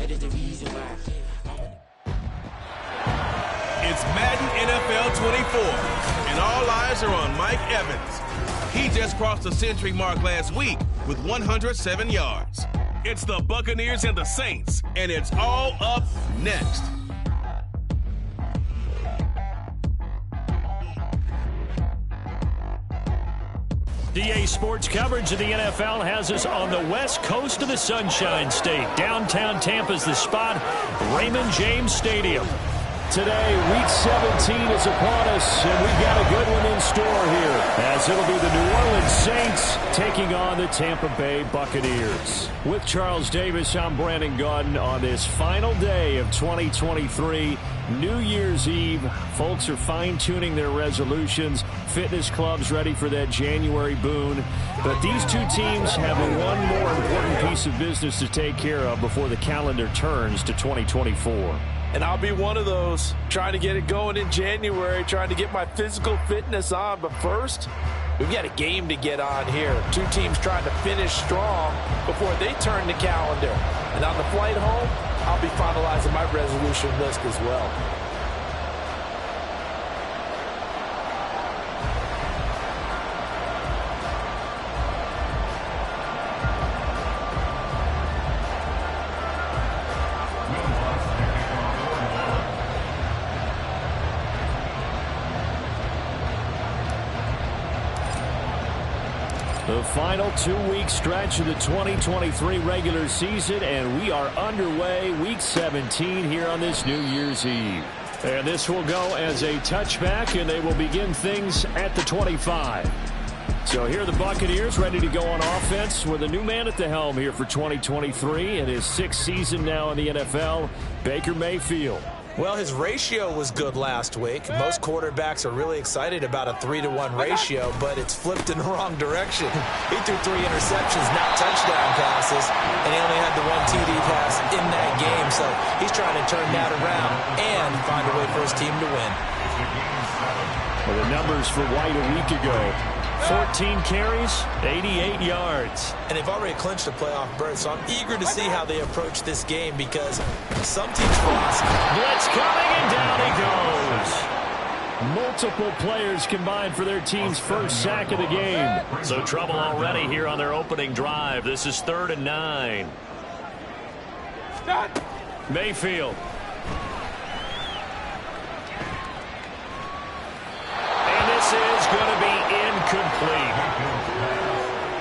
It's Madden NFL 24, and all eyes are on Mike Evans. He just crossed the century mark last week with 107 yards. It's the Buccaneers and the Saints, and it's all up next. DA Sports coverage of the NFL has us on the west coast of the Sunshine State. Downtown Tampa's the spot, Raymond James Stadium. Today, Week 17 is upon us, and we've got a good one in store here, as it'll be the New Orleans Saints taking on the Tampa Bay Buccaneers. With Charles Davis, I'm Brandon Gunn on this final day of 2023, New Year's Eve. Folks are fine-tuning their resolutions. Fitness clubs ready for that January boon. But these two teams have one more important piece of business to take care of before the calendar turns to 2024. And I'll be one of those, trying to get it going in January, trying to get my physical fitness on. But first, we've got a game to get on here. Two teams trying to finish strong before they turn the calendar. And on the flight home, I'll be finalizing my resolution list as well. The final 2-week stretch of the 2023 regular season, and we are underway, Week 17 here on this New Year's Eve. And this will go as a touchback, and they will begin things at the 25. So here are the Buccaneers ready to go on offense with a new man at the helm here for 2023 in his 6th season now in the NFL, Baker Mayfield. Well, his ratio was good last week. Most quarterbacks are really excited about a 3-to-1 ratio, but it's flipped in the wrong direction. He threw 3 interceptions, not touchdown passes, and he only had the 1 TD pass in that game. So he's trying to turn that around and find a way for his team to win. Well, the numbers for White a week ago: 14 carries, 88 yards. And they've already clinched a playoff berth, so I'm eager to see how they approach this game because some teams lost. Blitz coming, and down he goes. Multiple players combined for their team's first sack of the game. So trouble already here on their opening drive. This is 3rd and 9. Mayfield. This is going to be incomplete.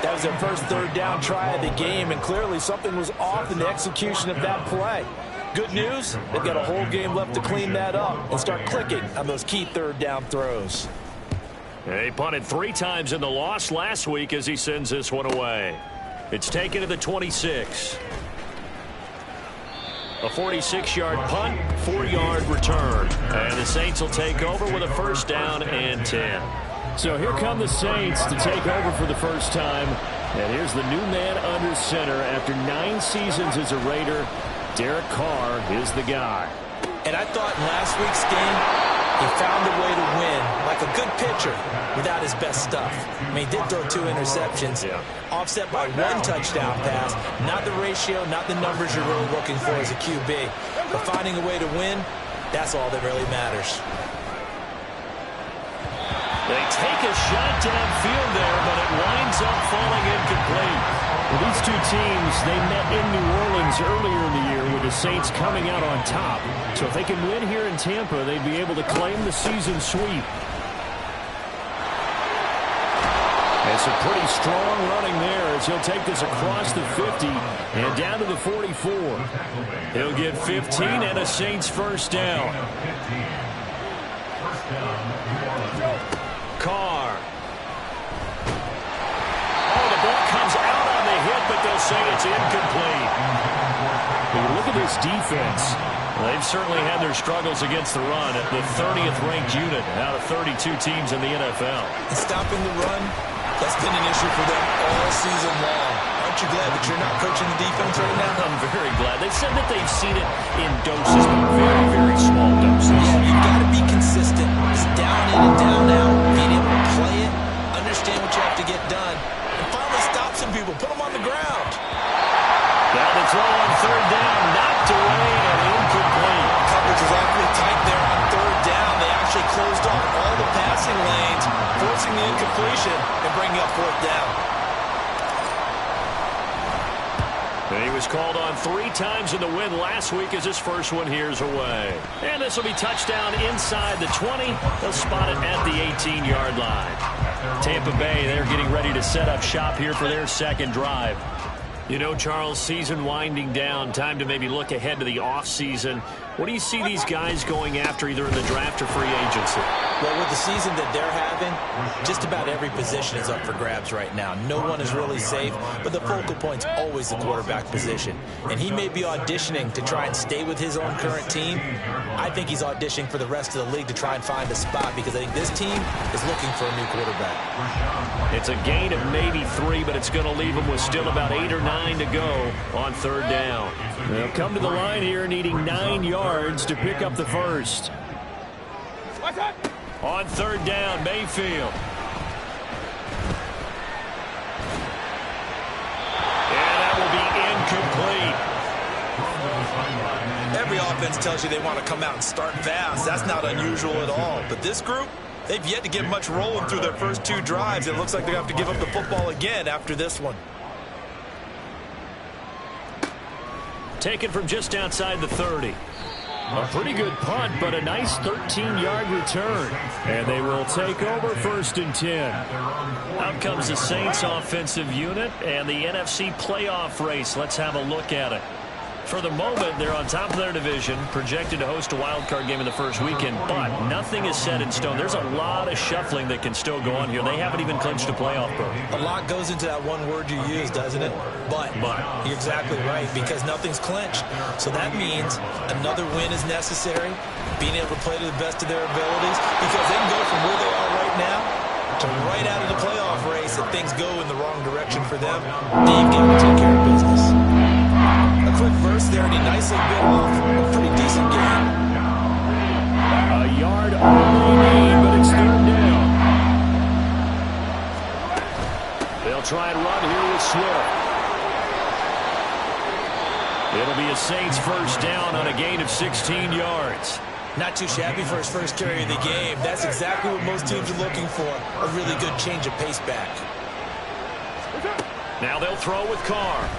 That was their first 3rd down try of the game, and clearly something was off in the execution of that play. Good news, they've got a whole game left to clean that up and start clicking on those key 3rd down throws. He punted 3 times in the loss last week as he sends this one away. It's taken to the 26. A 46-yard punt, 4-yard return. And the Saints will take over with a 1st down and 10. So here come the Saints to take over for the first time. And here's the new man under center after 9 seasons as a Raider. Derek Carr is the guy. And I thought in last week's game, he found a way to win, like a good pitcher, without his best stuff. I mean, he did throw 2 interceptions, offset by 1 touchdown pass. Not the ratio, not the numbers you're really looking for as a QB. But finding a way to win, that's all that really matters. They take a shot downfield there, but it winds up falling incomplete. Well, these two teams, they met in New Orleans earlier in the year with the Saints coming out on top. So if they can win here in Tampa, they'd be able to claim the season sweep. And some pretty strong running there as he'll take this across the 50 and down to the 44. He'll get 15 and a Saints 1st down. Carr. Oh, the ball comes out on the hit, but they'll say it's incomplete. When you look at this defense, they've certainly had their struggles against the run at the 30th ranked unit out of 32 teams in the NFL. And stopping the run, that's been an issue for them all season long. Aren't you glad that you're not coaching the defense right now? I'm very glad. They said that they've seen it in doses, but very, very small doses. Yeah, you've got to be consistent. It's down in and down out. Being able to play it, understand what you have to get done, and finally stop some people. Put them on the ground. Now the throw on 3rd down, not to about fourth down. And he was called on 3 times in the win last week as his first one here's away. And this will be touchdown inside the 20. They'll spot it at the 18-yard line. Tampa Bay, they're getting ready to set up shop here for their second drive. You know, Charles, season winding down, time to maybe look ahead to the offseason. What do you see these guys going after either in the draft or free agency? Well, with the season that they're having, just about every position is up for grabs right now. No one is really safe, but the focal point's always the quarterback position. And he may be auditioning to try and stay with his own current team. I think he's auditioning for the rest of the league to try and find a spot because I think this team is looking for a new quarterback. It's a gain of maybe 3, but it's going to leave them with still about 8 or 9 to go on third down. They'll come to the line here needing 9 yards to pick up the first. On third down, Mayfield. And that will be incomplete. Every offense tells you they want to come out and start fast. That's not unusual at all. But this group, they've yet to get much rolling through their first 2 drives. It looks like they're going to have to give up the football again after this one. Taken from just outside the 30. A pretty good punt, but a nice 13-yard return. And they will take over first and 10. Out comes the Saints offensive unit and the NFC playoff race. Let's have a look at it. For the moment, they're on top of their division, projected to host a wild-card game in the first weekend, but nothing is set in stone. There's a lot of shuffling that can still go on here. They haven't even clinched a playoff berth. A lot goes into that one word you use, doesn't it? But you're exactly right, because nothing's clinched. So that means another win is necessary, being able to play to the best of their abilities, because they can go from where they are right now to right out of the playoff race if things go in the wrong direction for them. They've got to take care of business. A quick verse there, and he nicely bit off a pretty decent game. A yard only, but it's third down. They'll try and run here with Swift. It'll be a Saints first down on a gain of 16 yards. Not too shabby for his first carry of the game. That's exactly what most teams are looking for, a really good change of pace back. Now they'll throw with Carr.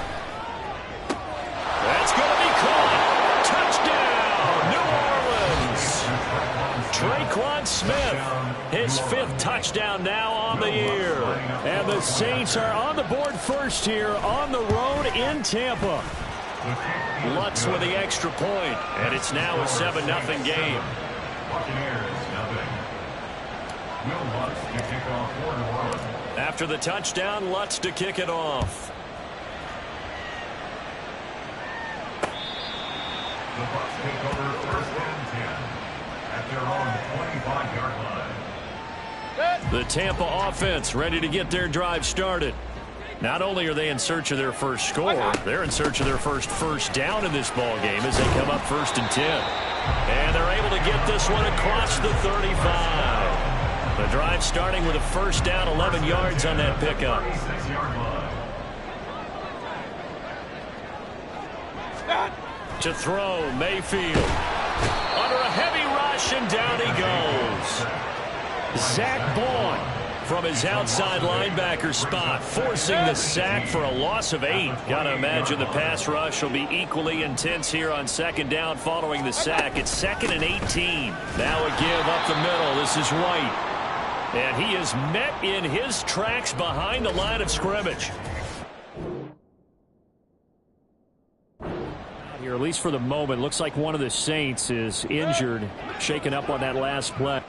That's going to be caught. Touchdown, New Orleans. Traquan Smith, his 5th touchdown now on the year. And the Saints are on the board first here on the road in Tampa. Lutz with the extra point, and it's now a 7-0 game. After the touchdown, Lutz to kick it off. The Bucs take over first and 10 at their own 25-yard line. The Tampa offense ready to get their drive started. Not only are they in search of their first score, they're in search of their first down in this ball game as they come up first and 10. And they're able to get this one across the 35. The drive starting with a first down, 11 yards on that pickup. To throw, Mayfield. Under a heavy rush, and down he goes. Zach Bourne from his outside linebacker spot, forcing the sack for a loss of 8. Gotta imagine the pass rush will be equally intense here on second down following the sack. It's 2nd and 18. Now a give up the middle. This is White. And he is met in his tracks behind the line of scrimmage. Here, at least for the moment, looks like one of the Saints is injured, shaken up on that last play.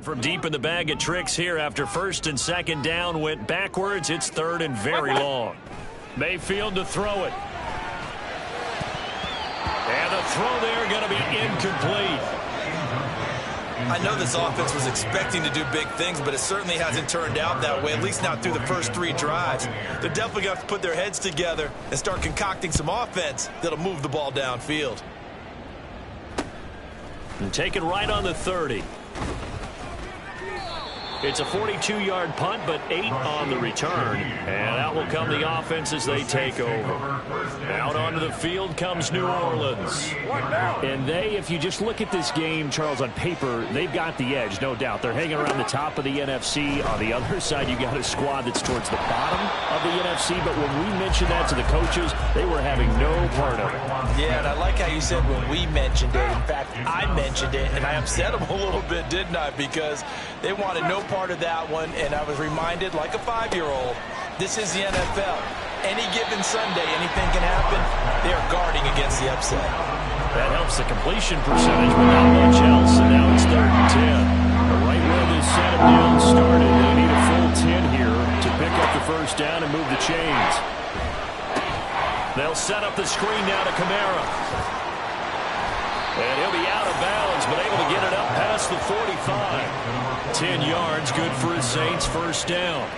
From deep in the bag of tricks here after first and second down went backwards. It's 3rd and very long. Mayfield to throw it. And the throw there going to be incomplete. I know this offense was expecting to do big things, but it certainly hasn't turned out that way, at least not through the first 3 drives. They're definitely going to have to put their heads together and start concocting some offense that'll move the ball downfield. And taken right on the 30. It's a 42-yard punt, but 8 on the return. And out will come the offense as they take over. Out onto the field comes New Orleans. And they, if you just look at this game, Charles, on paper, they've got the edge, no doubt. They're hanging around the top of the NFC. On the other side, you got a squad that's towards the bottom of the NFC. But when we mentioned that to the coaches, they were having no part of it. Yeah, and I like how you said when we mentioned it. In fact, I mentioned it, and I upset them a little bit, didn't I? Because they wanted no part of that one, and I was reminded, like a 5-year-old, this is the NFL. Any given Sunday, anything can happen. They are guarding against the upset. That helps the completion percentage, but not much else, and now it's 3rd and 10. Right where this set of down started, they need a full 10 here to pick up the first down and move the chains. They'll set up the screen now to Kamara. And he'll be out of bounds, but able to get it up past the 45. 10 yards, good for his Saints, first down.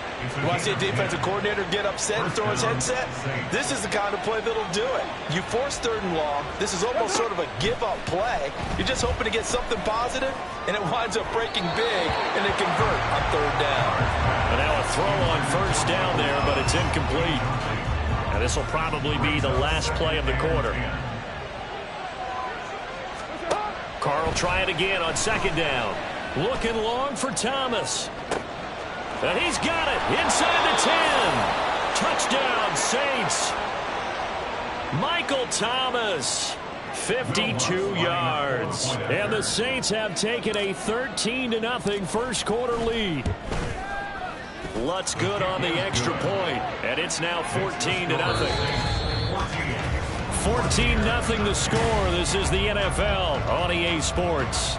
You want to see a defensive coordinator get upset and throw his headset? This is the kind of play that'll do it. You force 3rd and long. This is almost sort of a give-up play. You're just hoping to get something positive, and it winds up breaking big, and they convert on 3rd down. And now a throw on first down there, but it's incomplete. And this will probably be the last play of the quarter. Carl try it again on 2nd down. Looking long for Thomas. And he's got it inside the 10. Touchdown, Saints. Michael Thomas, 52 yards. And the Saints have taken a 13-0 first quarter lead. Lutz good on the extra point, and it's now 14-0. 14-0 the score. This is the NFL on EA Sports.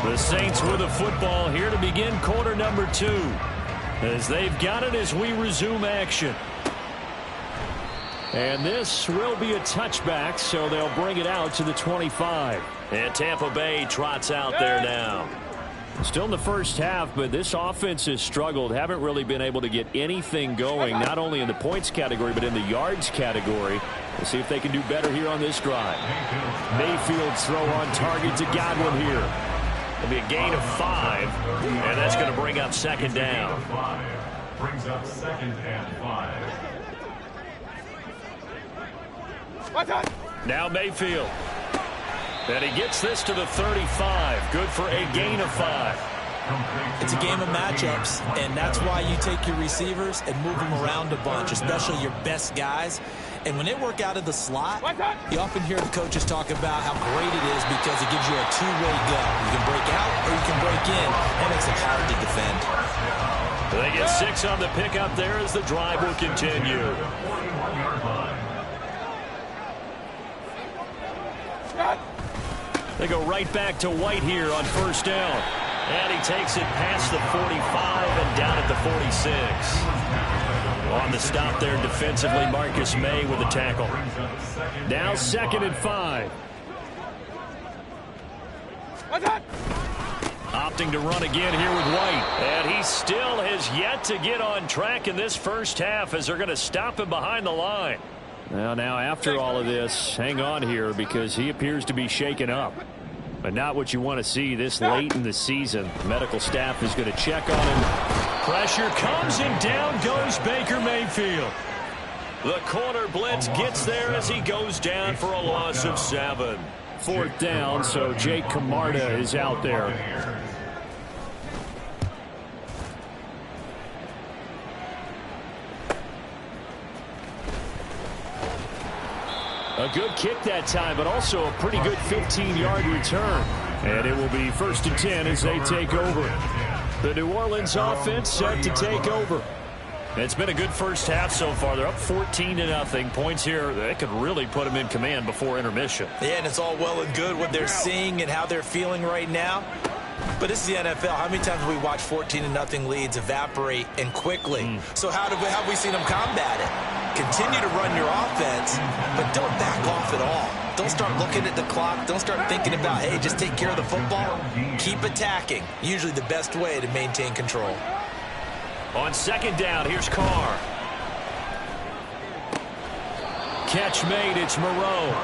The Saints with the football here to begin quarter number 2. As they've got it as we resume action. And this will be a touchback, so they'll bring it out to the 25. And Tampa Bay trots out there now. Still in the first half, but this offense has struggled. Haven't really been able to get anything going, not only in the points category, but in the yards category. We'll see if they can do better here on this drive. Mayfield's throw on target to Godwin here. It'll be a gain of 5, and that's going to bring up 2nd down. Brings up 2nd and 5. Now Mayfield. And he gets this to the 35. Good for a gain of 5. It's a game of matchups, and that's why you take your receivers and move them around a bunch, especially your best guys. And when they work out of the slot, you often hear the coaches talk about how great it is because it gives you a two-way go. You can break out or you can break in. That makes it hard to defend. They get 6 on the pickup there as the drive will continue. They go right back to White here on first down. And he takes it past the 45 and down at the 46. On the stop there defensively, Marcus May with the tackle. Now 2nd and 5. Opting to run again here with White. And he still has yet to get on track in this first half as they're going to stop him behind the line. Now after all of this, hang on here because he appears to be shaken up. But not what you want to see this late in the season. The medical staff is going to check on him. Pressure comes and down goes Baker Mayfield. The corner blitz gets there as he goes down for a loss of 7. 4th down, so Jake Camarda is out there. A good kick that time, but also a pretty good 15-yard return. And it will be 1st and 10 as they take over. The New Orleans offense set to take over. It's been a good first half so far. They're up 14-0. Points here, they could really put them in command before intermission. Yeah, and it's all well and good what they're seeing and how they're feeling right now. But this is the NFL. How many times have we watched 14-0 leads evaporate and quickly? So how have we seen them combat it? Continue to run your offense, but don't back off at all. Don't start looking at the clock. Don't start thinking about, hey, just take care of the football. Keep attacking. Usually the best way to maintain control. On second down, here's Carr. Catch made, it's Moreau.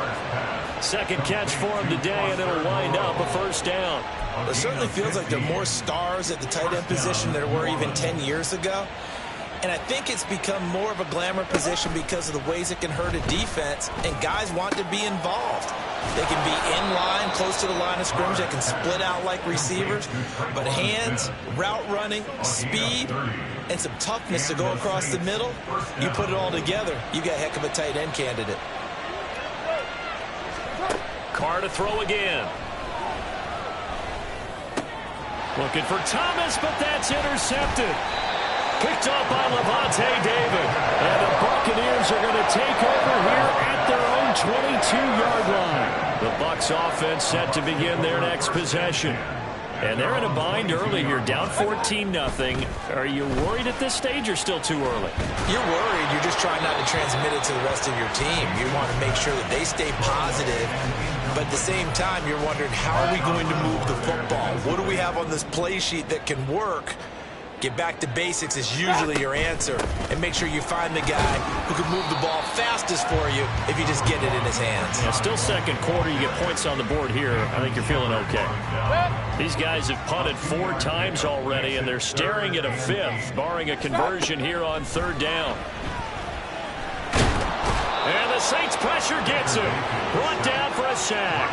Second catch for him today, and it'll wind up a first down. It certainly feels like there are more stars at the tight end position than there were even 10 years ago. And I think it's become more of a glamour position because of the ways it can hurt a defense, and guys want to be involved. They can be in line, close to the line of scrimmage. They can split out like receivers. But hands, route running, speed, and some toughness to go across the middle, you put it all together, you got a heck of a tight end candidate. Carr to throw again. Looking for Thomas, but that's intercepted. Picked up by Levante David. And the Buccaneers are going to take over here at their own 22-yard line. The Bucs offense set to begin their next possession. And they're in a bind early here, down 14-0. Are you worried at this stage or still too early? You're worried. You're just trying not to transmit it to the rest of your team. You want to make sure that they stay positive. But at the same time, you're wondering, how are we going to move the football? What do we have on this play sheet that can work? Get back to basics is usually your answer. And make sure you find the guy who can move the ball fastest for you if you just get it in his hands. Yeah, still second quarter. You get points on the board here. I think you're feeling okay. These guys have punted 4 times already, and they're staring at a 5th, barring a conversion here on third down. And the Saints pressure gets him. Brought down for a sack.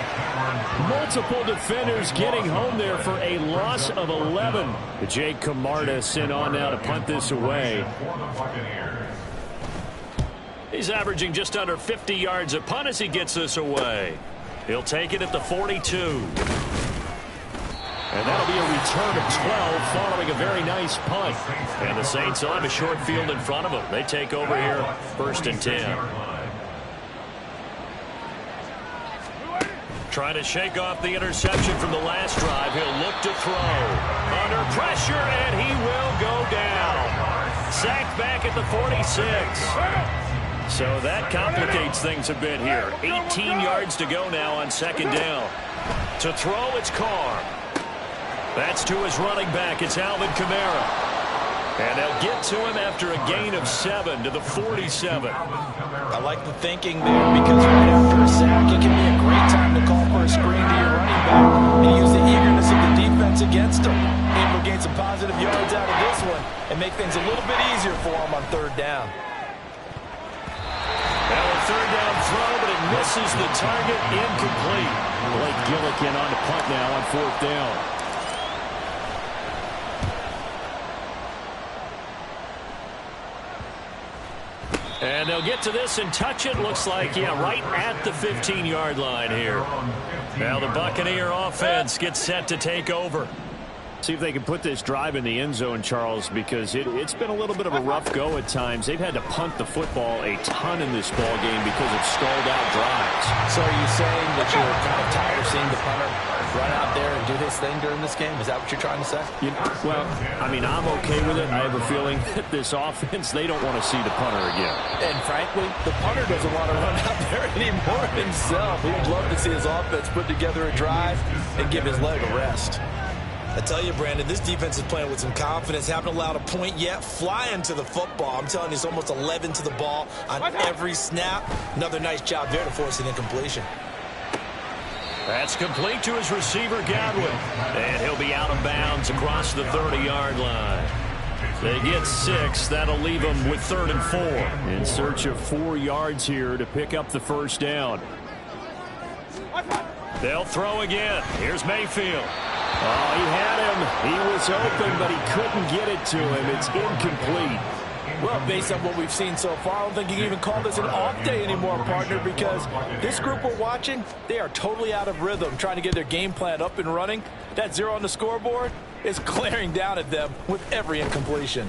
Multiple defenders getting home there for a loss of 11. Jake Camarda sent on now to punt this away. He's averaging just under 50 yards a punt as he gets this away. He'll take it at the 42. And that'll be a return of 12 following a very nice punt. And the Saints will have a short field in front of them. They take over here, 1st and 10. Trying to shake off the interception from the last drive. He'll look to throw. Under pressure, and he will go down. Sacked back at the 46. So that complicates things a bit here. 18 yards to go now on second down. To throw, it's Carr. That's to his running back. It's Alvin Kamara. And they'll get to him after a gain of 7 to the 47. I like the thinking there because right after a sack, it can be a great time to call for a screen to your running back and use the eagerness of the defense against him. Able to gain some positive yards out of this one and make things a little bit easier for him on third down. Now a third down throw, but it misses the target, incomplete. Blake Gillikin on the punt now on 4th down. And they'll get to this and touch it. Looks like, yeah, right at the 15-yard line here. Now the Buccaneer offense gets set to take over. See if they can put this drive in the end zone, Charles, because it's been a little bit of a rough go at times. They've had to punt the football a ton in this ball game because of stalled out drives. So are you saying that you're kind of tired of seeing the punter run out there and do his thing during this game? Is that what you're trying to say? Well, I mean, I'm okay with it. I have a feeling that this offense, they don't want to see the punter again. And frankly, the punter doesn't want to run out there anymore himself. He would love to see his offense put together a drive and give his leg a rest. I tell you, Brandon, this defense is playing with some confidence. Haven't allowed a point yet. Flying to the football. I'm telling you, it's almost 11 to the ball on every snap. Another nice job there to force an incompletion. That's complete to his receiver, Godwin. And he'll be out of bounds across the 30-yard line. They get 6. That'll leave them with 3rd and 4. In search of 4 yards here to pick up the first down. They'll throw again. Here's Mayfield. Oh, he had him. He was open, but he couldn't get it to him. It's incomplete. Well, based on what we've seen so far, I don't think you can even call this an off day anymore, partner, because this group we're watching, they are totally out of rhythm, trying to get their game plan up and running. That 0 on the scoreboard is glaring down at them with every incompletion.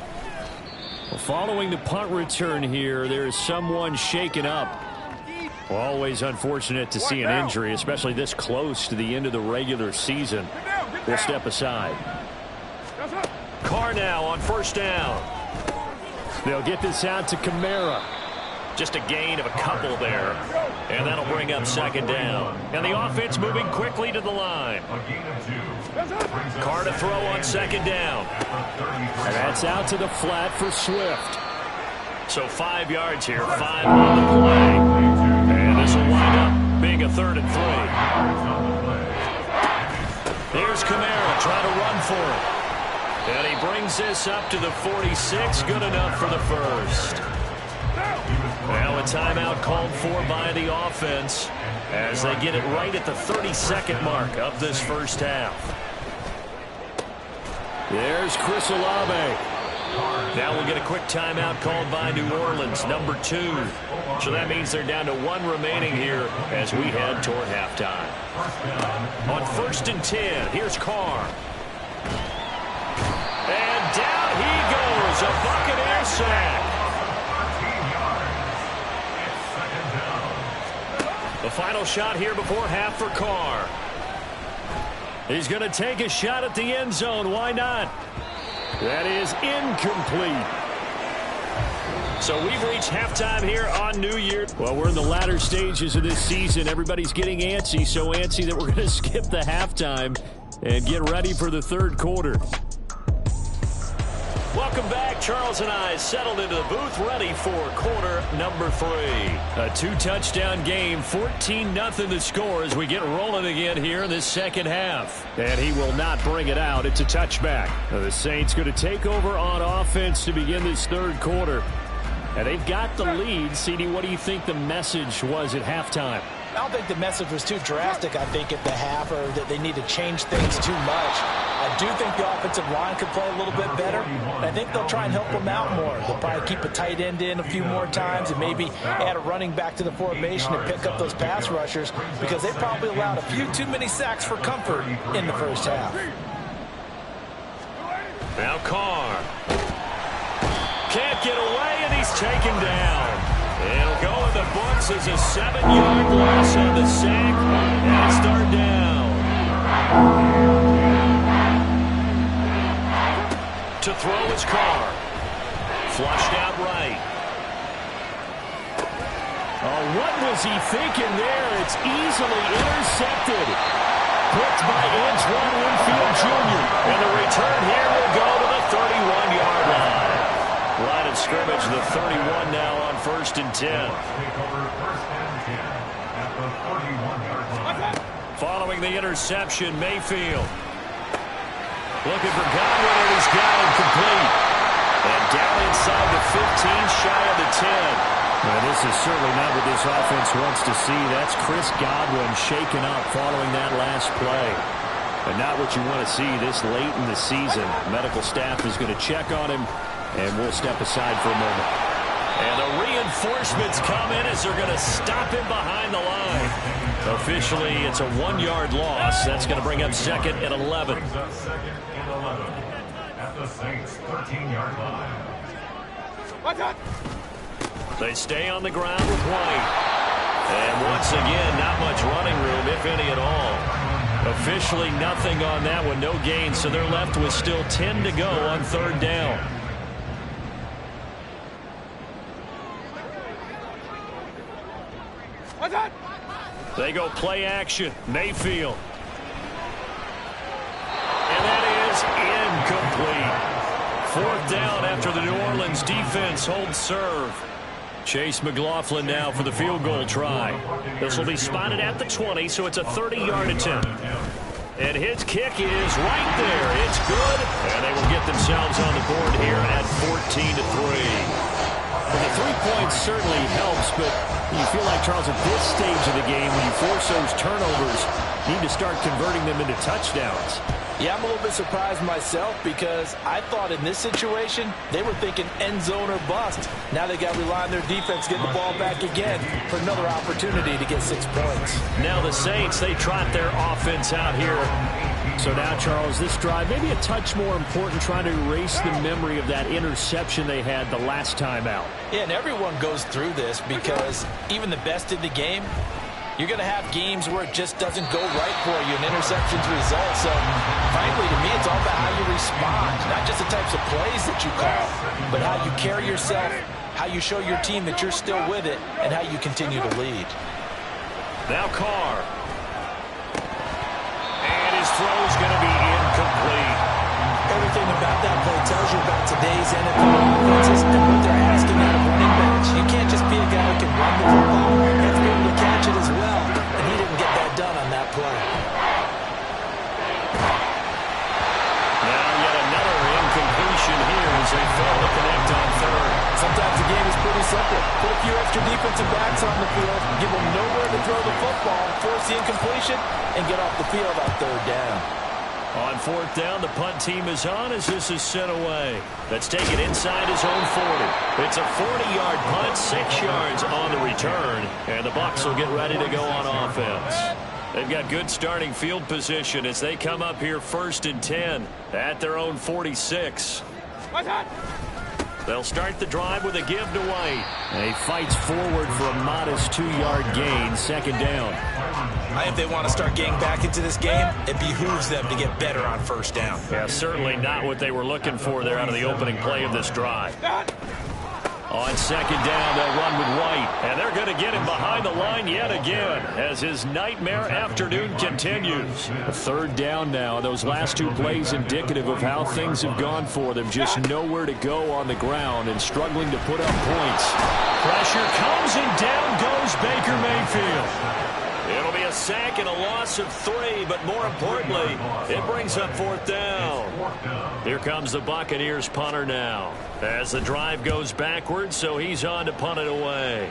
Well, following the punt return here, there is someone shaken up. Well, always unfortunate to see an injury, especially this close to the end of the regular season. We'll step aside. Carr now on first down. They'll get this out to Kamara. Just a gain of a couple there. And that'll bring up second down. And the offense moving quickly to the line. Carr to throw on second down. And that's out to the flat for Swift. So 5 yards here, 5 on the play. And this will wind up being a 3rd and 3. Here's Kamara trying to run for it. And he brings this up to the 46, good enough for the first. Now a timeout called for by the offense as they get it right at the 32nd mark of this first half. There's Chris Olave. Now we'll get a quick timeout called by New Orleans, number 2. So that means they're down to 1 remaining here as we head toward halftime. On 1st and 10, here's Carr. And down he goes, a Buccaneer sack. The final shot here before half for Carr. He's going to take a shot at the end zone. Why not? That is incomplete. So we've reached halftime here on New Year. Well, we're in the latter stages of this season. Everybody's getting antsy, so antsy that we're going to skip the halftime and get ready for the 3rd quarter. Welcome back. Charles and I settled into the booth ready for quarter number 3. A 2-touchdown game, 14-0 the score as we get rolling again here in this second half. And he will not bring it out. It's a touchback. Now the Saints going to take over on offense to begin this 3rd quarter. And they've got the lead. CD, what do you think the message was at halftime? I don't think the message was too drastic, I think, at the half, or that they need to change things too much. I do think the offensive line could play a little bit better, and I think they'll try and help them out more. They'll probably keep a tight end in a few more times and maybe add a running back to the formation and pick up those pass rushers because they probably allowed a few too many sacks for comfort in the first half. Now Carr. Can't get away, and he's taken down. It'll go in the books as a 7-yard loss on the sack, and it's 3rd down. To throw is Carr. Flushed out right. Oh, what was he thinking there? It's easily intercepted. Picked by Antoine Winfield Jr. And the return here will go to the 31-yard line. Line of scrimmage, the 31 now on 1st and 10. Following the interception, Mayfield. Looking for Godwin, and he's got him complete. And down inside the 15, shy of the 10. Well, this is certainly not what this offense wants to see. That's Chris Godwin shaken up following that last play. And not what you want to see this late in the season. Medical staff is going to check on him, and we'll step aside for a moment. And the reinforcements come in as they're going to stop him behind the line. Officially, it's a 1-yard loss. That's going to bring up 2nd and 11. At the Saints' 13-yard line. They stay on the ground with White. And once again, not much running room, if any at all. Officially nothing on that one, no gain, so they're left with still 10 to go on 3rd down. They go play action. Mayfield. And that is incomplete. 4th down after the New Orleans defense holds serve. Chase McLaughlin now for the field goal try. This will be spotted at the 20, so it's a 30-yard attempt. And his kick is right there. It's good, and they will get themselves on the board here at 14-3. Well, the 3 points certainly helps, but you feel like, Charles, at this stage of the game, when you force those turnovers, you need to start converting them into touchdowns. Yeah, I'm a little bit surprised myself because I thought in this situation they were thinking end zone or bust. Now they got to rely on their defense, get the ball back again for another opportunity to get 6 points. Now the Saints, they trot their offense out here. So now, Charles, this drive maybe a touch more important, trying to erase the memory of that interception they had the last time out. Yeah, and everyone goes through this because even the best in the game, you're going to have games where it just doesn't go right for you, and interceptions result. So, frankly, to me, it's all about how you respond, not just the types of plays that you call, but how you carry yourself, how you show your team that you're still with it, and how you continue to lead. Now Carr. And his throw's going to be incomplete. Everything about that play tells you about today's NFL offenses and what they're asking out of running backs. You can't just be a guy who can run the football. You have to be able to catch it as well. And he didn't get that done on that play. Now yet another incompletion here as they fail to connect on third. Sometimes the game is pretty simple. Put a few extra defensive backs on the field, give them nowhere to throw the football, force the incompletion, and get off the field on third down. On fourth down, the punt team is on as this is sent away. That's taken inside his own 40. It's a 40-yard punt, 6 yards on the return, and the Bucs will get ready to go on offense. They've got good starting field position as they come up here 1st and 10 at their own 46. They'll start the drive with a give to White. He fights forward for a modest 2-yard gain, 2nd down. I think they want to start getting back into this game. It behooves them to get better on 1st down. Yeah, certainly not what they were looking for there out of the opening play of this drive. On 2nd down, they'll run with White. And they're going to get him behind the line yet again as his nightmare afternoon continues. 3rd down now. Those last 2 plays indicative of how things have gone for them. Just nowhere to go on the ground and struggling to put up points. Pressure comes and down goes Baker Mayfield. It'll be a sack and a loss of 3, but more importantly, it brings up 4th down. Here comes the Buccaneers punter now as the drive goes backwards, so he's on to punt it away.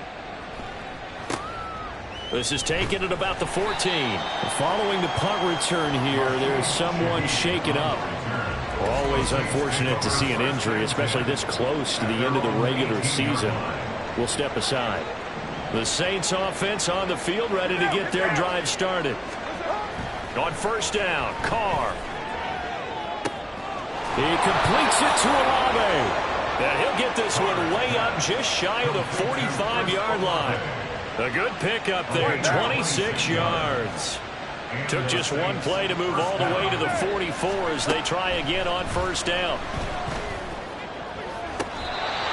This is taken at about the 14. Following the punt return here, there's someone shaken up. Always unfortunate to see an injury, especially this close to the end of the regular season. We'll step aside. The Saints offense on the field ready to get their drive started. On 1st down, Carr. He completes it to Olave. And he'll get this one way up just shy of the 45-yard line. A good pickup there, 26 yards. Took just one play to move all the way to the 44 as they try again on 1st down.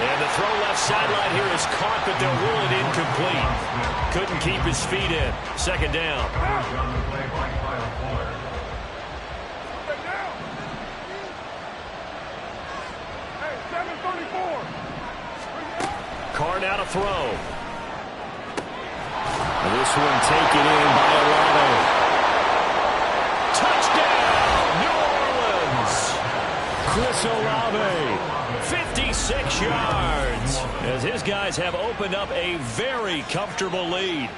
And the throw left sideline here is caught, but they'll rule it incomplete. Couldn't keep his feet in. 2nd down. Carr now to throw. This one taken in by Olave. Touchdown, New Orleans. Chris Olave. 56 yards as his guys have opened up a very comfortable lead.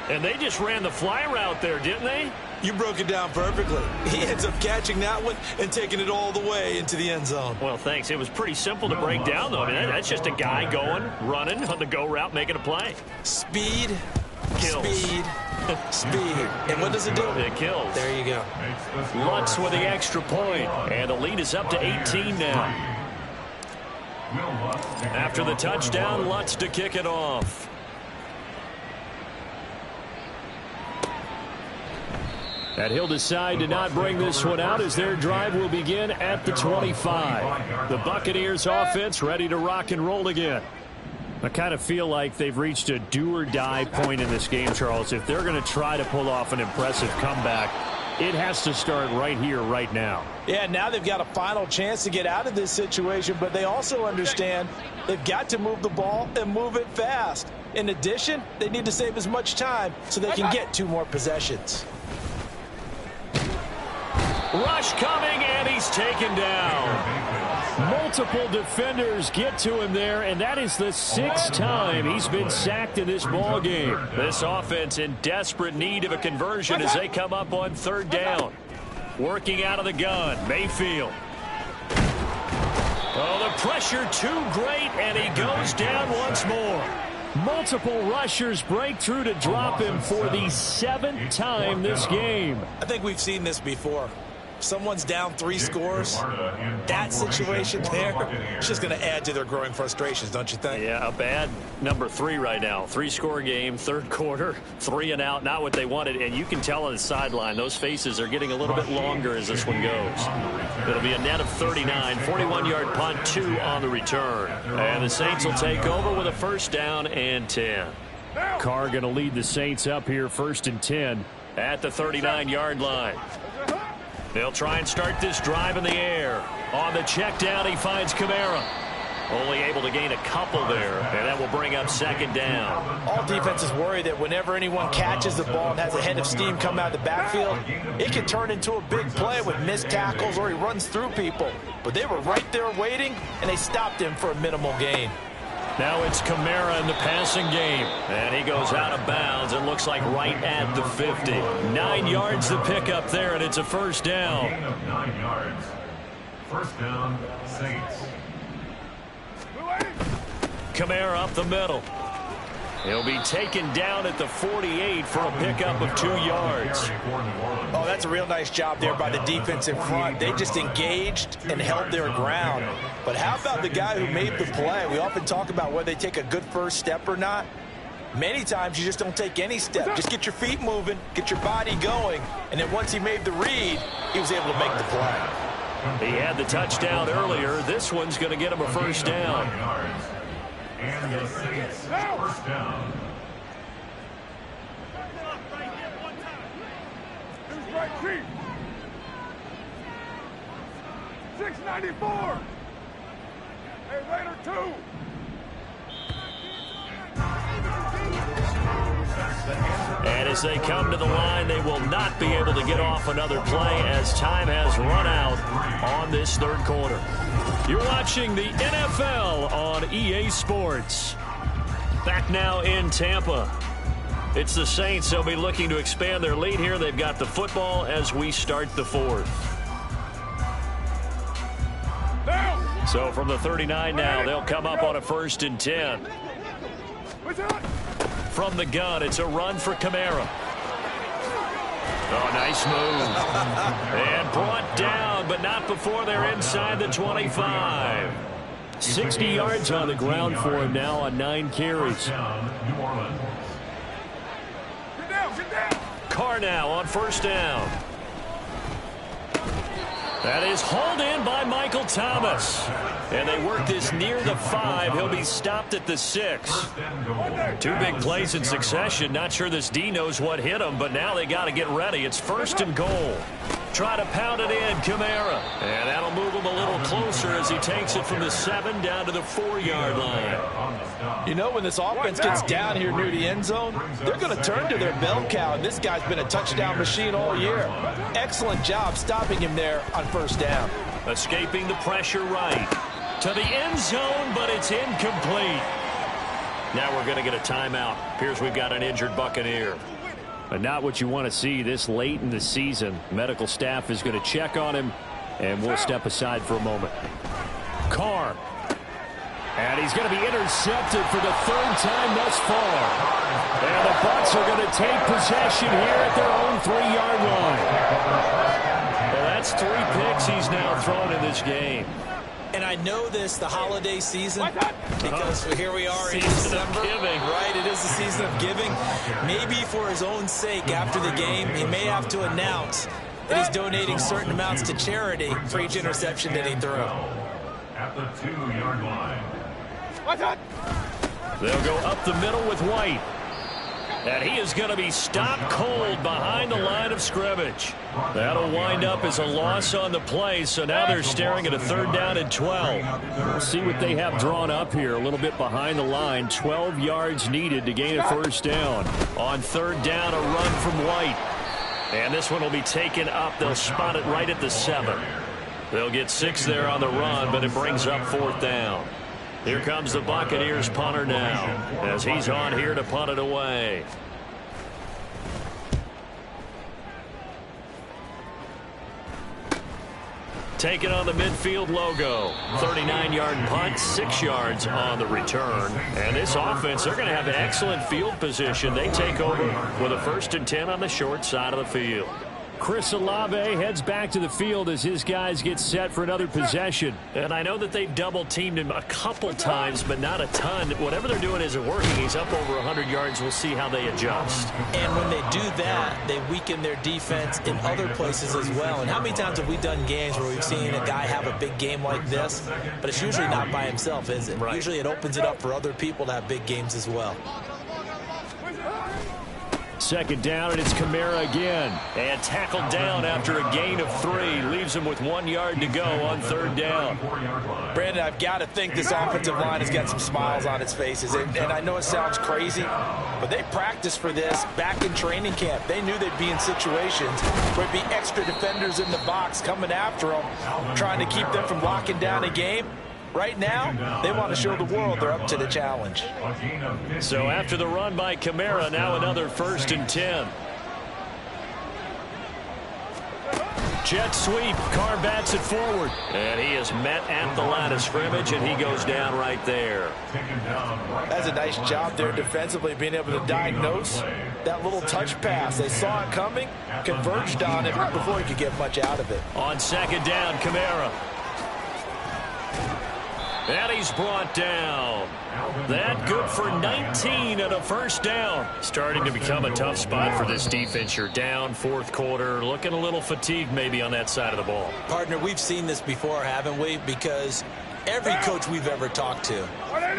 And they just ran the fly route there, didn't they? You broke it down perfectly. He ends up catching that one and taking it all the way into the end zone. Well, thanks. It was pretty simple to break down, though. I mean, that's just a guy going, running on the go route, making a play. Speed, Kills. speed, speed. And what does it do? It kills. There you go. Lutz with the extra point. And the lead is up to 18 now. After the touchdown, Lutz to kick it off. And he'll decide to not bring this one out as their drive will begin at the 25. The Buccaneers offense ready to rock and roll again. I kind of feel like they've reached a do-or-die point in this game, Charles. If they're going to try to pull off an impressive comeback, it has to start right here, right now. Yeah, now they've got a final chance to get out of this situation, but they also understand they've got to move the ball and move it fast. In addition, they need to save as much time so they can get 2 more possessions. Rush coming, and he's taken down. Multiple defenders get to him there, and that is the 6th time he's been sacked in this ball game. This offense in desperate need of a conversion as they come up on 3rd down. Working out of the gun, Mayfield. Oh, the pressure too great, and he goes down once more. Multiple rushers break through to drop him for the 7th time this game. I think we've seen this before. Someone's down 3 scores. That situation there, it's just going to add to their growing frustrations, don't you think? Yeah, a bad number 3 right now. 3-score game, 3rd quarter, 3 and out, not what they wanted. And you can tell on the sideline, those faces are getting a little bit longer as this one goes. It'll be a net of 39, 41-yard punt, 2 on the return. And the Saints will take over with a 1st down and 10. Carr going to lead the Saints up here 1st and 10 at the 39-yard line. They'll try and start this drive in the air. On the check down, he finds Kamara. Only able to gain a couple there, and that will bring up 2nd down. All defenses worry that whenever anyone catches the ball and has a head of steam come out of the backfield, it can turn into a big play with missed tackles or he runs through people. But they were right there waiting, and they stopped him for a minimal gain. Now it's Kamara in the passing game. And he goes out of bounds and looks like right at the 50. 9 yards to pick up there, and it's a 1st down. Gain of 9 yards. 1st down, Saints. Kamara up the middle. He'll be taken down at the 48 for a pickup of 2 yards. Oh, that's a real nice job there by the defense in front. They just engaged and held their ground. But how about the guy who made the play? We often talk about whether they take a good first step or not. Many times you just don't take any step. Just get your feet moving, get your body going, and then once he made the read, he was able to make the play. He had the touchdown earlier. This one's going to get him a 1st down. And the Saints 1st down. Who's right, Chief? 694. Hey, Raider 2. And as they come to the line, they will not be able to get off another play as time has run out on this 3rd quarter. You're watching the NFL on EA Sports. Back now in Tampa. It's the Saints. They'll be looking to expand their lead here. They've got the football as we start the 4th. So from the 39 now, they'll come up on a 1st and 10. From the gun, it's a run for Kamara. Oh, nice move. And brought down, but not before they're inside the 25. 60 yards on the ground for him now on 9 carries. Carr now on 1st down. That is hauled in by Michael Thomas. And they work this near the 5. He'll be stopped at the 6. 2 big plays in succession. Not sure this D knows what hit him, but now they got to get ready. It's 1st and goal. Try to pound it in, Kamara. And that'll move him a little closer as he takes it from the 7 down to the 4-yard line. You know, when this offense gets down here near the end zone, they're going to turn to their bell cow, and this guy's been a touchdown machine all year. Excellent job stopping him there on 1st down. Escaping the pressure right to the end zone, but it's incomplete. Now we're going to get a timeout. Appears we've got an injured Buccaneer. But not what you want to see this late in the season. Medical staff is going to check on him, and we'll step aside for a moment. Carr. And he's going to be intercepted for the 3rd time thus far. And the Bucs are going to take possession here at their own 3-yard line. Well, that's 3 picks he's now thrown in this game. And I know this, the holiday season, because here we are in December. Right, it is the season of giving. Maybe for his own sake, after the game, he may have to announce that he's donating certain amounts to charity for each interception that he threw. At the 2-yard line. They'll go up the middle with White. And he is going to be stopped cold behind the line of scrimmage. That'll wind up as a loss on the play, so now they're staring at a 3rd down and 12. We'll see what they have drawn up here, a little bit behind the line. 12 yards needed to gain a 1st down. On 3rd down, a run from White. And this one will be taken up. They'll spot it right at the 7. They'll get 6 there on the run, but it brings up 4th down. Here comes the Buccaneers punter now, as he's on here to punt it away. Taking on the midfield logo. 39-yard punt, 6 yards on the return. And this offense, they're going to have an excellent field position. They take over with a 1st and 10 on the short side of the field. Chris Olave heads back to the field as his guys get set for another possession. And I know that they've double-teamed him a couple times, but not a ton. Whatever they're doing isn't working. He's up over 100 yards. We'll see how they adjust. And when they do that, they weaken their defense in other places as well. And how many times have we done games where we've seen a guy have a big game like this, but it's usually not by himself, is it? Right. Usually it opens it up for other people to have big games as well. Second down, and it's Kamara again. And tackled down after a gain of 3. Leaves him with 1 yard to go on third down. Brandon, I've got to think this offensive line has got some smiles on its faces. And I know it sounds crazy, but they practiced for this back in training camp. They knew they'd be in situations where there'd be extra defenders in the box coming after them, trying to keep them from locking down a game. Right now, they want to show the world they're up to the challenge. So after the run by Kamara, now another 1st and 10. Jet sweep. Carr bats it forward. And he is met at the line of scrimmage, and he goes down right there. That's a nice job there defensively, being able to diagnose that little touch pass. They saw it coming, converged on it before he could get much out of it. On second down, Kamara. And he's brought down. That good for 19 and a 1st down. Starting to become a tough spot for this defense. You're down 4th quarter, looking a little fatigued maybe on that side of the ball. Partner, we've seen this before, haven't we? Because every coach we've ever talked to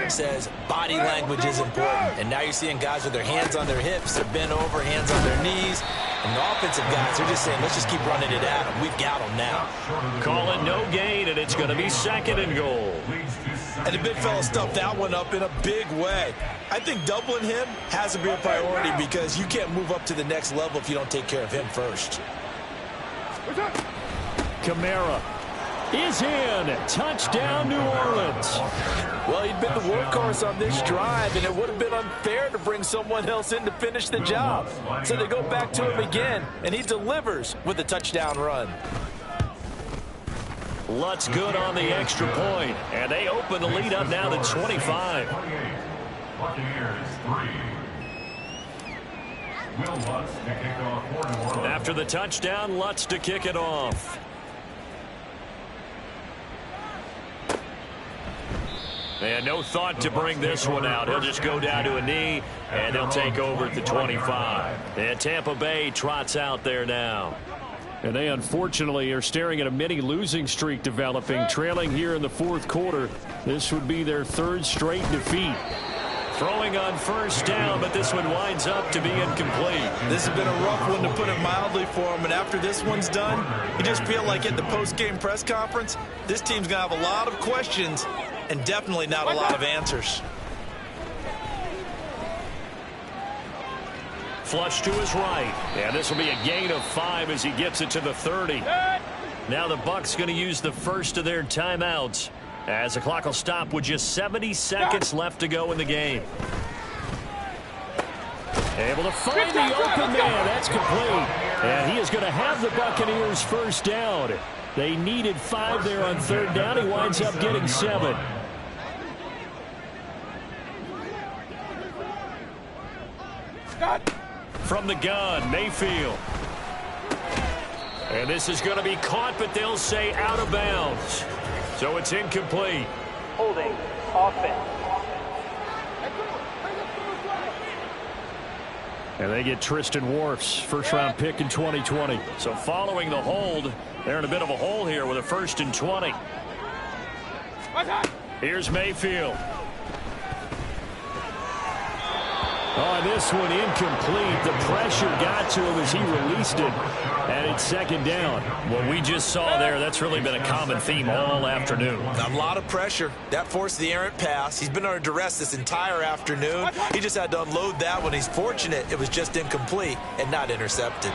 says body language is important. And now you're seeing guys with their hands on their hips, they're bent over, hands on their knees. And the offensive guys are just saying, let's just keep running it at them. We've got them now. Call it no gain, and it's going to be 2nd and goal. And the big fella stuffed that one up in a big way. I think doubling him has to be a priority because you can't move up to the next level if you don't take care of him first. Kamara is in. Touchdown, New Orleans. Well, he'd been the workhorse on this drive, and it would have been unfair to bring someone else in to finish the job. So they go back to him again, and he delivers with a touchdown run. Lutz good on the extra point, and they open the lead up now to 25. After the touchdown, Lutz to kick it off. And no thought to bring this one out. He'll just go down to a knee, and they'll take over at the 25. And Tampa Bay trots out there now. And they unfortunately are staring at a mini losing streak developing, trailing here in the 4th quarter. This would be their 3rd straight defeat. Throwing on 1st down, but this one winds up to be incomplete. This has been a rough one, to put it mildly, for him. And after this one's done, you just feel like at the post-game press conference, this team's going to have a lot of questions and definitely not a lot of answers. Flush to his right. And this will be a gain of 5 as he gets it to the 30. Now the Bucs going to use the first of their timeouts as the clock will stop with just 70 seconds left to go in the game. Able to find the open man. That's complete. And he is going to have the Buccaneers 1st down. They needed 5 there on 3rd down. He winds up getting 7. From the gun, Mayfield. And this is going to be caught, but they'll say out of bounds. So it's incomplete. Holding offense. And they get Tristan Wirfs, 1st-round pick in 2020. So following the hold, they're in a bit of a hole here with a 1st and 20. Here's Mayfield. Oh, this one incomplete. The pressure got to him as he released it. And it's 2nd down. What we just saw there, that's really been a common theme all afternoon. A lot of pressure. That forced the errant pass. He's been under duress this entire afternoon. He just had to unload that one. He's fortunate it was just incomplete and not intercepted.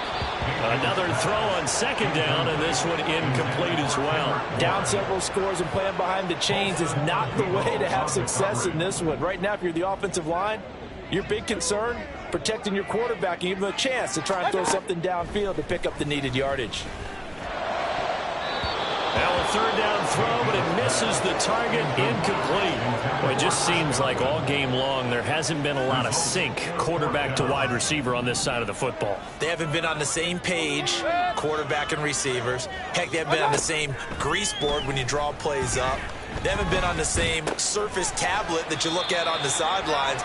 Another throw on 2nd down, and this one incomplete as well. Down several scores and playing behind the chains is not the way to have success in this one. Right now, if you're the offensive line, your big concern, protecting your quarterback and give him a chance to try and throw something downfield to pick up the needed yardage. Now a 3rd down throw, but it misses the target, incomplete. Well, it just seems like all game long there hasn't been a lot of sync quarterback to wide receiver on this side of the football. They haven't been on the same page, quarterback and receivers. Heck, they haven't been on the same grease board when you draw plays up. They haven't been on the same surface tablet that you look at on the sidelines.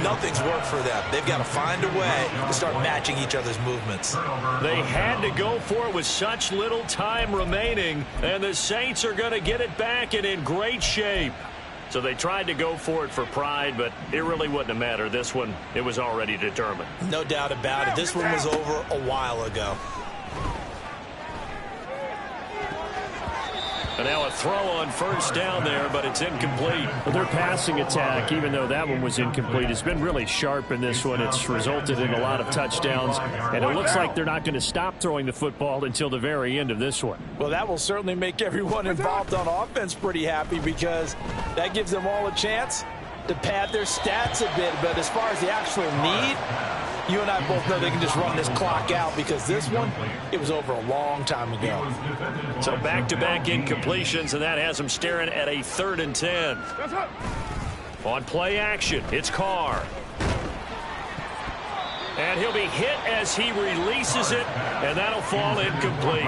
Nothing's worked for them. They've got to find a way to start matching each other's movements. They had to go for it with such little time remaining, and the Saints are going to get it back and in great shape. So they tried to go for it for pride, but it really wouldn't have mattered. This one, it was already determined. No doubt about it. This one was over a while ago. And now a throw on first down there, but it's incomplete. Well, their passing attack, even though that one was incomplete, has been really sharp in this one. It's resulted in a lot of touchdowns, and it looks like they're not going to stop throwing the football until the very end of this one. Well, that will certainly make everyone involved on offense pretty happy because that gives them all a chance to pad their stats a bit. But as far as the actual need, you and I both know they can just run this clock out because this one, it was over a long time ago. So back-to-back incompletions, and that has them staring at a 3rd and 10. On play action, it's Carr. And he'll be hit as he releases it, and that'll fall incomplete.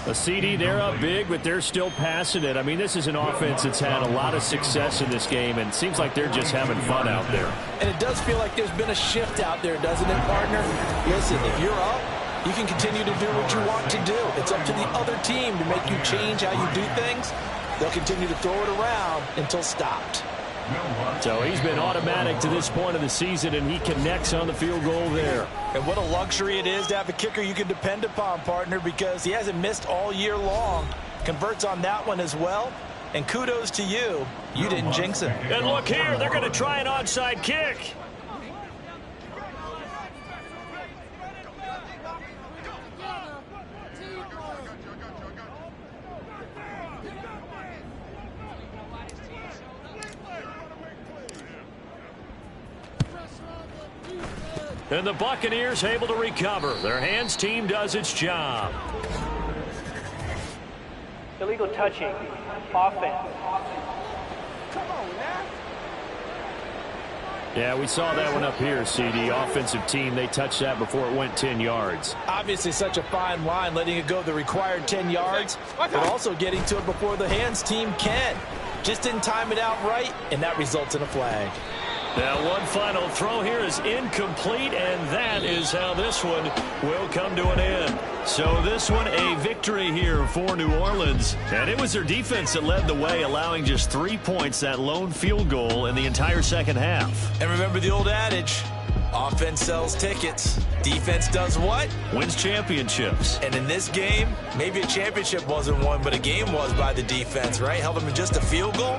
A CD, they're up big, but they're still passing it. I mean, this is an offense that's had a lot of success in this game, and it seems like they're just having fun out there. And it does feel like there's been a shift out there, doesn't it, partner? Listen, if you're up, you can continue to do what you want to do. It's up to the other team to make you change how you do things. They'll continue to throw it around until stopped. So he's been automatic to this point of the season, and he connects on the field goal there. And what a luxury it is to have a kicker you can depend upon, partner, because he hasn't missed all year long. Converts on that one as well. And kudos to you. You didn't jinx him. And look here, they're going to try an onside kick. And the Buccaneers able to recover. Their hands team does its job. Illegal touching. Offense. Yeah, we saw that one up here, CD. Offensive team, they touched that before it went 10 yards. Obviously such a fine line, letting it go the required 10 yards, but also getting to it before the hands team can. Just didn't time it out right, and that results in a flag. Now one final throw here is incomplete, and that is how this one will come to an end. So this one a victory here for New Orleans. And it was their defense that led the way, allowing just 3 points, that lone field goal in the entire second half. And remember the old adage, offense sells tickets. Defense does what? Wins championships. And in this game, maybe a championship wasn't won, but a game was by the defense, right? Held them to just a field goal.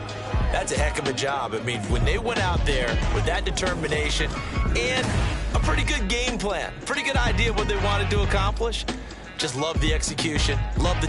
That's a heck of a job. I mean, when they went out there with that determination and a pretty good game plan, pretty good idea of what they wanted to accomplish, just love the execution, love the